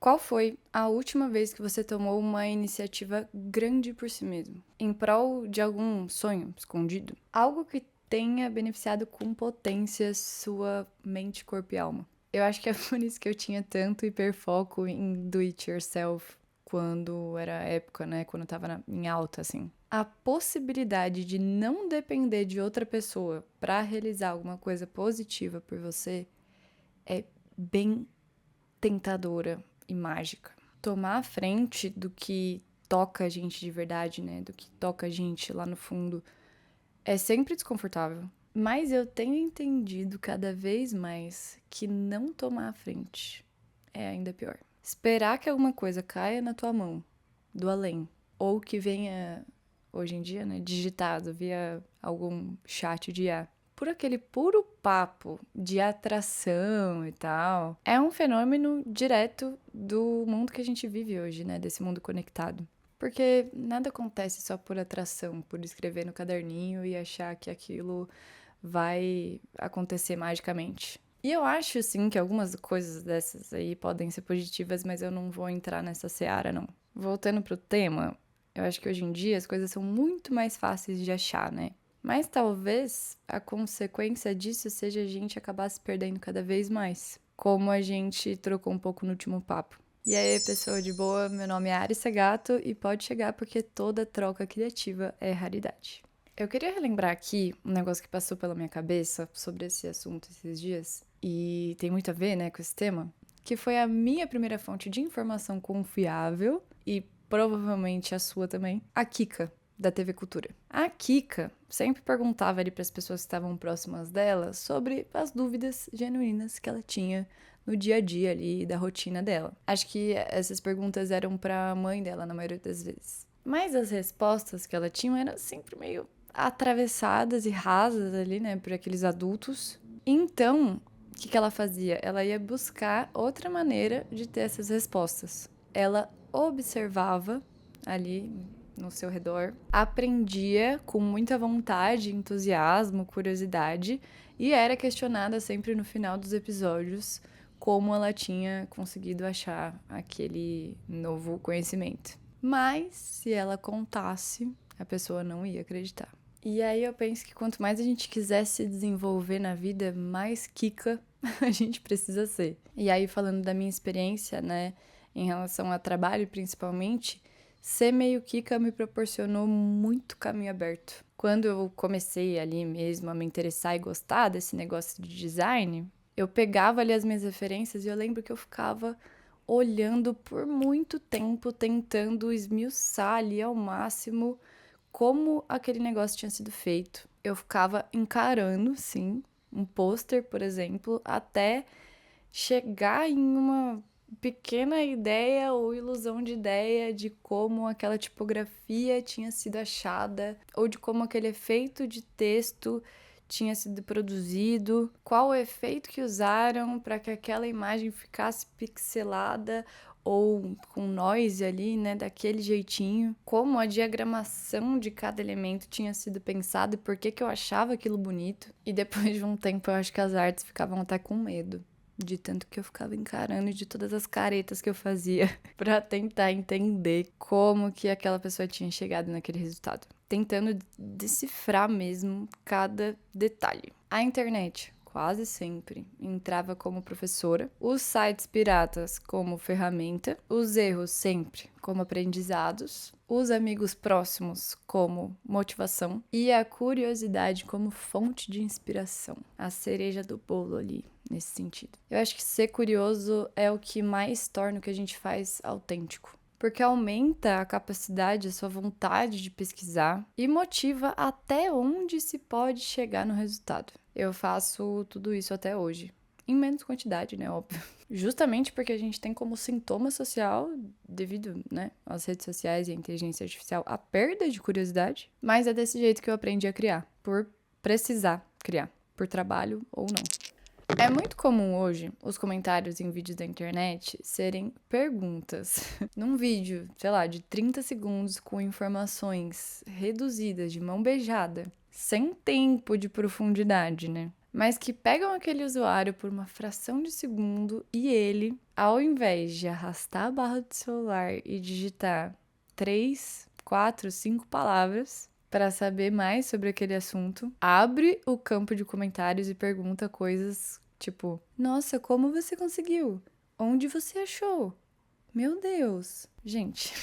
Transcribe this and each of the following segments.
Qual foi a última vez que você tomou uma iniciativa grande por si mesmo, em prol de algum sonho escondido? Algo que tenha beneficiado com potência sua mente, corpo e alma. Eu acho que é por isso que eu tinha tanto hiperfoco em do it yourself quando era época, né? Quando eu tava em alta, assim. A possibilidade de não depender de outra pessoa pra realizar alguma coisa positiva por você é bem tentadora e mágica. Tomar a frente do que toca a gente de verdade, né? Do que toca a gente lá no fundo é sempre desconfortável. Mas eu tenho entendido cada vez mais que não tomar a frente é ainda pior. Esperar que alguma coisa caia na tua mão, do além, ou que venha, hoje em dia, né, digitado via algum chat de IA, por aquele puro papo de atração e tal, é um fenômeno direto do mundo que a gente vive hoje, né, desse mundo conectado. Porque nada acontece só por atração, por escrever no caderninho e achar que aquilo vai acontecer magicamente. E eu acho, sim, que algumas coisas dessas aí podem ser positivas, mas eu não vou entrar nessa seara, não. Voltando pro tema, eu acho que hoje em dia as coisas são muito mais fáceis de achar, né? Mas talvez a consequência disso seja a gente acabar se perdendo cada vez mais. Como a gente trocou um pouco no último papo. E aí, pessoa de boa, meu nome é Ari Segato e pode chegar porque toda troca criativa é raridade. Eu queria relembrar aqui um negócio que passou pela minha cabeça sobre esse assunto esses dias, e tem muito a ver, né, com esse tema, que foi a minha primeira fonte de informação confiável, e provavelmente a sua também, a Kika, da TV Cultura. A Kika sempre perguntava ali para as pessoas que estavam próximas dela sobre as dúvidas genuínas que ela tinha no dia a dia ali da rotina dela. Acho que essas perguntas eram para a mãe dela na maioria das vezes. Mas as respostas que ela tinha eram sempre meio atravessadas e rasas ali, né, por aqueles adultos. Então, o que ela fazia? Ela ia buscar outra maneira de ter essas respostas. Ela observava ali no seu redor, aprendia com muita vontade, entusiasmo, curiosidade e era questionada sempre no final dos episódios como ela tinha conseguido achar aquele novo conhecimento. Mas se ela contasse, a pessoa não ia acreditar. E aí eu penso que quanto mais a gente quiser se desenvolver na vida, mais Kika a gente precisa ser. E aí falando da minha experiência, né, em relação a trabalho principalmente, ser meio Kika me proporcionou muito caminho aberto. Quando eu comecei ali mesmo a me interessar e gostar desse negócio de design, eu pegava ali as minhas referências e eu lembro que eu ficava olhando por muito tempo, tentando esmiuçar ali ao máximo como aquele negócio tinha sido feito. Eu ficava encarando, sim, um pôster, por exemplo, até chegar em uma pequena ideia ou ilusão de ideia de como aquela tipografia tinha sido achada ou de como aquele efeito de texto tinha sido produzido, qual o efeito que usaram para que aquela imagem ficasse pixelada ou com noise ali, né, daquele jeitinho, como a diagramação de cada elemento tinha sido pensado e por que eu achava aquilo bonito. E depois de um tempo eu acho que as artes ficavam até com medo, de tanto que eu ficava encarando e de todas as caretas que eu fazia para tentar entender como que aquela pessoa tinha chegado naquele resultado, tentando decifrar mesmo cada detalhe. A internet quase sempre entrava como professora, os sites piratas como ferramenta, os erros sempre como aprendizados, os amigos próximos como motivação e a curiosidade como fonte de inspiração, a cereja do bolo ali nesse sentido. Eu acho que ser curioso é o que mais torna o que a gente faz autêntico, porque aumenta a capacidade, a sua vontade de pesquisar e motiva até onde se pode chegar no resultado. Eu faço tudo isso até hoje. Em menos quantidade, né? Óbvio. Justamente porque a gente tem como sintoma social, devido, né, às redes sociais e à inteligência artificial, a perda de curiosidade. Mas é desse jeito que eu aprendi a criar. Por precisar criar. Por trabalho ou não. É muito comum hoje os comentários em vídeos da internet serem perguntas. Num vídeo, sei lá, de 30 segundos com informações reduzidas, de mão beijada, sem tempo de profundidade, né? Mas que pegam aquele usuário por uma fração de segundo e ele, ao invés de arrastar a barra do celular e digitar 3, 4, 5 palavras para saber mais sobre aquele assunto, abre o campo de comentários e pergunta coisas tipo: nossa, como você conseguiu? Onde você achou? Meu Deus. Gente,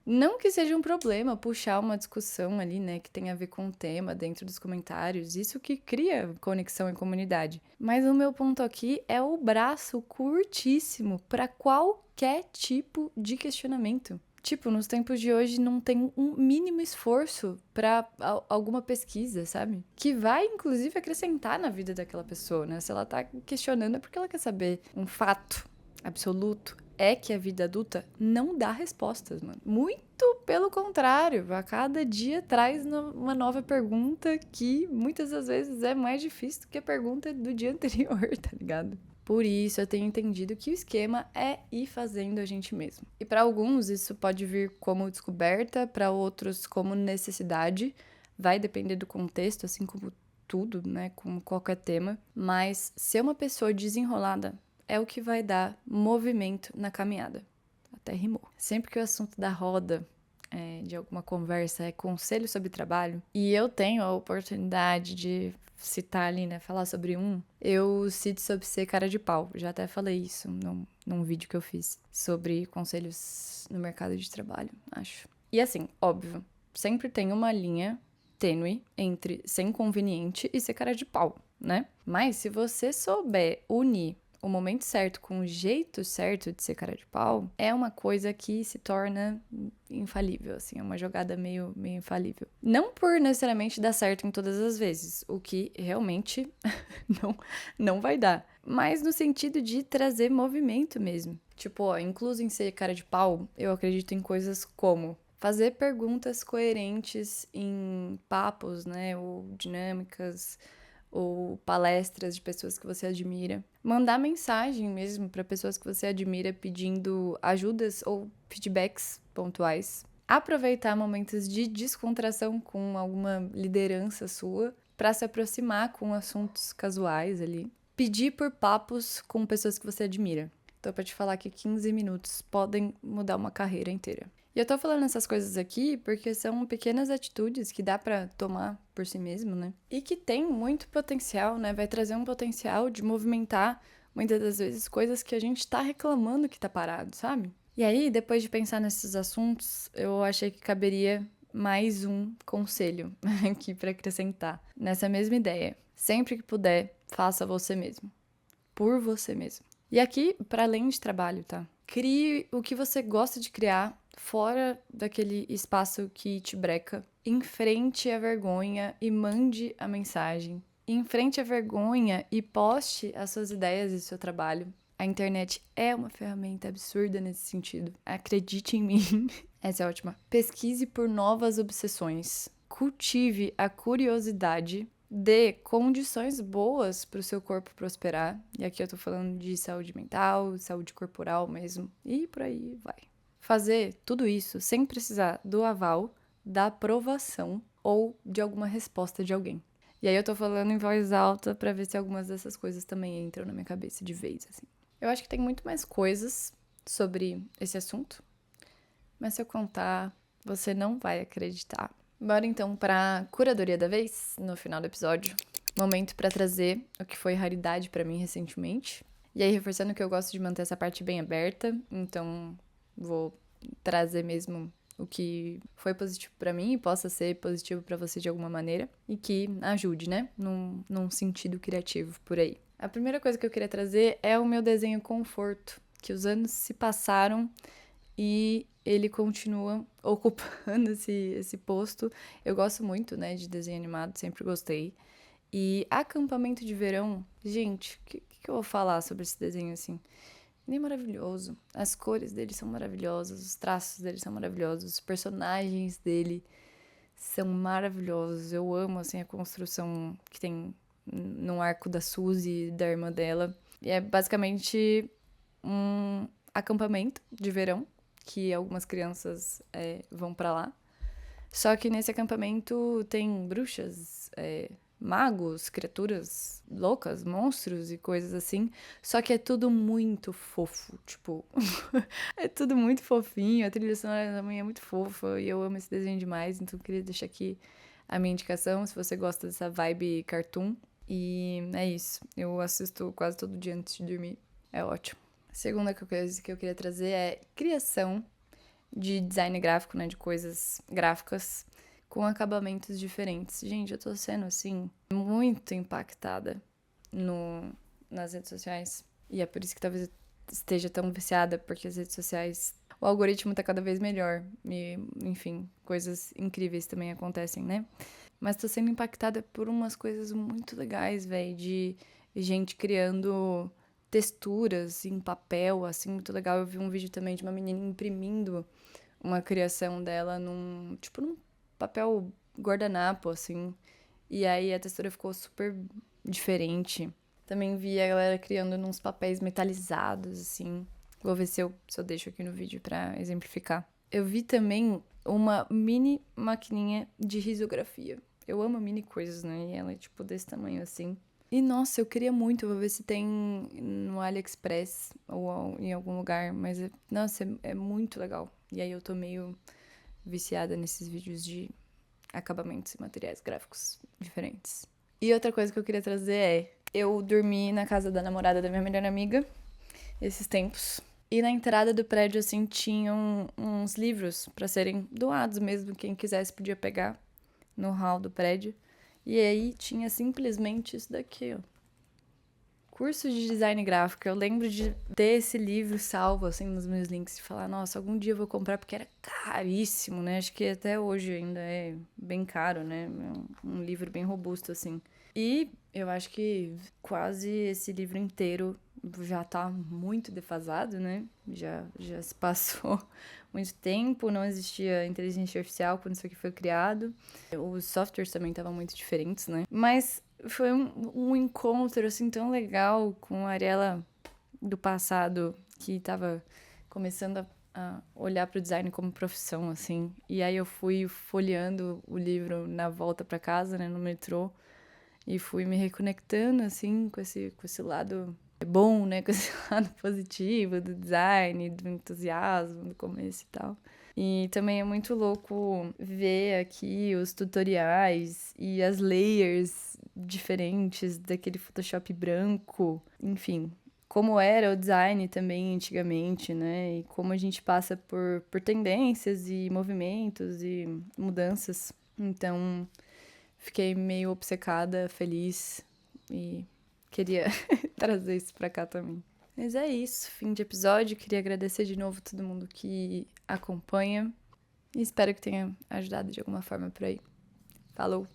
não que seja um problema puxar uma discussão ali, né, que tem a ver com o tema dentro dos comentários, isso que cria conexão em comunidade. Mas o meu ponto aqui é o braço curtíssimo para qualquer tipo de questionamento. Tipo, nos tempos de hoje não tem um mínimo esforço para alguma pesquisa, sabe? Que vai, inclusive, acrescentar na vida daquela pessoa, né? Se ela tá questionando é porque ela quer saber um fato absoluto. É que a vida adulta não dá respostas, mano. Muito pelo contrário. A cada dia traz uma nova pergunta que muitas das vezes é mais difícil do que a pergunta do dia anterior, tá ligado? Por isso, eu tenho entendido que o esquema é ir fazendo a gente mesmo. E para alguns, isso pode vir como descoberta, para outros, como necessidade. Vai depender do contexto, assim como tudo, né? Como qualquer tema. Mas ser uma pessoa desenrolada é o que vai dar movimento na caminhada. Até rimou. Sempre que o assunto da roda de alguma conversa é conselho sobre trabalho, e eu tenho a oportunidade de citar ali, né, falar sobre eu cito sobre ser cara de pau. Já até falei isso num vídeo que eu fiz sobre conselhos no mercado de trabalho, acho. E assim, óbvio, sempre tem uma linha tênue entre ser inconveniente e ser cara de pau, né? Mas se você souber unir o momento certo com o jeito certo de ser cara de pau, é uma coisa que se torna infalível, assim, é uma jogada meio infalível. Não por necessariamente dar certo em todas as vezes, o que realmente não vai dar, mas no sentido de trazer movimento mesmo. Tipo, ó, incluso em ser cara de pau, eu acredito em coisas como fazer perguntas coerentes em papos, né, ou dinâmicas, ou palestras de pessoas que você admira. Mandar mensagem mesmo para pessoas que você admira pedindo ajudas ou feedbacks pontuais. Aproveitar momentos de descontração com alguma liderança sua para se aproximar com assuntos casuais ali. Pedir por papos com pessoas que você admira. Tô pra te falar que 15 minutos podem mudar uma carreira inteira. E eu tô falando essas coisas aqui porque são pequenas atitudes que dá pra tomar por si mesmo, né? E que tem muito potencial, né? Vai trazer um potencial de movimentar, muitas das vezes, coisas que a gente tá reclamando que tá parado, sabe? E aí, depois de pensar nesses assuntos, eu achei que caberia mais um conselho aqui pra acrescentar nessa mesma ideia. Sempre que puder, faça você mesmo. Por você mesmo. E aqui, para além de trabalho, tá? Crie o que você gosta de criar fora daquele espaço que te breca. Enfrente a vergonha e mande a mensagem. Enfrente a vergonha e poste as suas ideias e seu trabalho. A internet é uma ferramenta absurda nesse sentido. Acredite em mim. Essa é ótima. Pesquise por novas obsessões. Cultive a curiosidade. Dê condições boas para o seu corpo prosperar. E aqui eu tô falando de saúde mental, saúde corporal mesmo. E por aí vai. Fazer tudo isso sem precisar do aval, da aprovação ou de alguma resposta de alguém. E aí eu tô falando em voz alta para ver se algumas dessas coisas também entram na minha cabeça de vez, assim. Eu acho que tem muito mais coisas sobre esse assunto, mas se eu contar, você não vai acreditar. Bora então pra curadoria da vez, no final do episódio. Momento pra trazer o que foi raridade pra mim recentemente. E aí, reforçando que eu gosto de manter essa parte bem aberta, então vou trazer mesmo o que foi positivo pra mim e possa ser positivo pra você de alguma maneira e que ajude, né, num sentido criativo por aí. A primeira coisa que eu queria trazer é o meu desenho Conforto, que os anos se passaram e ele continua ocupando esse posto. Eu gosto muito, né, de desenho animado, sempre gostei. E acampamento de verão, gente, o que eu vou falar sobre esse desenho assim? Ele é maravilhoso. As cores dele são maravilhosas, os traços dele são maravilhosos, os personagens dele são maravilhosos. Eu amo, assim, a construção que tem no arco da Suzy e da irmã dela. E é basicamente um acampamento de verão que algumas crianças vão pra lá. Só que nesse acampamento tem bruxas, magos, criaturas loucas, monstros e coisas assim. Só que é tudo muito fofo, tipo... é tudo muito fofinho, a trilha sonora também é muito fofa e eu amo esse desenho demais, então eu queria deixar aqui a minha indicação, se você gosta dessa vibe cartoon. E é isso, eu assisto quase todo dia antes de dormir, é ótimo. A segunda coisa que eu queria trazer é criação de design gráfico, né, de coisas gráficas com acabamentos diferentes. Gente, eu tô sendo, assim, muito impactada nas redes sociais. E é por isso que talvez eu esteja tão viciada, porque as redes sociais... O algoritmo tá cada vez melhor. E, enfim, coisas incríveis também acontecem, né? Mas tô sendo impactada por umas coisas muito legais, velho, de gente criando texturas em papel, assim, muito legal. Eu vi um vídeo também de uma menina imprimindo uma criação dela num papel guardanapo, assim. E aí a textura ficou super diferente. Também vi a galera criando nos papéis metalizados, assim. Vou ver se eu deixo aqui no vídeo pra exemplificar. Eu vi também uma mini maquininha de risografia. Eu amo mini coisas, né? E ela é tipo desse tamanho assim. E nossa, eu queria muito, vou ver se tem no AliExpress ou em algum lugar. Mas, nossa, é muito legal. E aí eu tô meio viciada nesses vídeos de acabamentos e materiais gráficos diferentes. E outra coisa que eu queria trazer é... Eu dormi na casa da namorada da minha melhor amiga esses tempos. E na entrada do prédio, assim, tinham uns livros pra serem doados mesmo. Quem quisesse podia pegar no hall do prédio. E aí tinha simplesmente isso daqui, ó. Curso de design gráfico. Eu lembro de ter esse livro salvo, assim, nos meus links. E falar, nossa, algum dia eu vou comprar, porque era caríssimo, né? Acho que até hoje ainda é bem caro, né? É um livro bem robusto, assim. E eu acho que quase esse livro inteiro já tá muito defasado, né? Já se passou muito tempo, não existia inteligência artificial quando isso aqui foi criado. Os softwares também estavam muito diferentes, né? Mas foi um encontro, assim, tão legal com a Ariela do passado, que tava começando a olhar pro design como profissão, assim. E aí eu fui folheando o livro na volta pra casa, né, no metrô, e fui me reconectando, assim, com esse lado bom, né, com esse lado positivo do design, do entusiasmo, do começo e tal. E também é muito louco ver aqui os tutoriais e as layers diferentes daquele Photoshop branco. Enfim, como era o design também antigamente, né? E como a gente passa por tendências e movimentos e mudanças. Então, fiquei meio obcecada, feliz e queria trazer isso pra cá também. Mas é isso, fim de episódio. Queria agradecer de novo todo mundo que acompanha e espero que tenha ajudado de alguma forma por aí. Falou!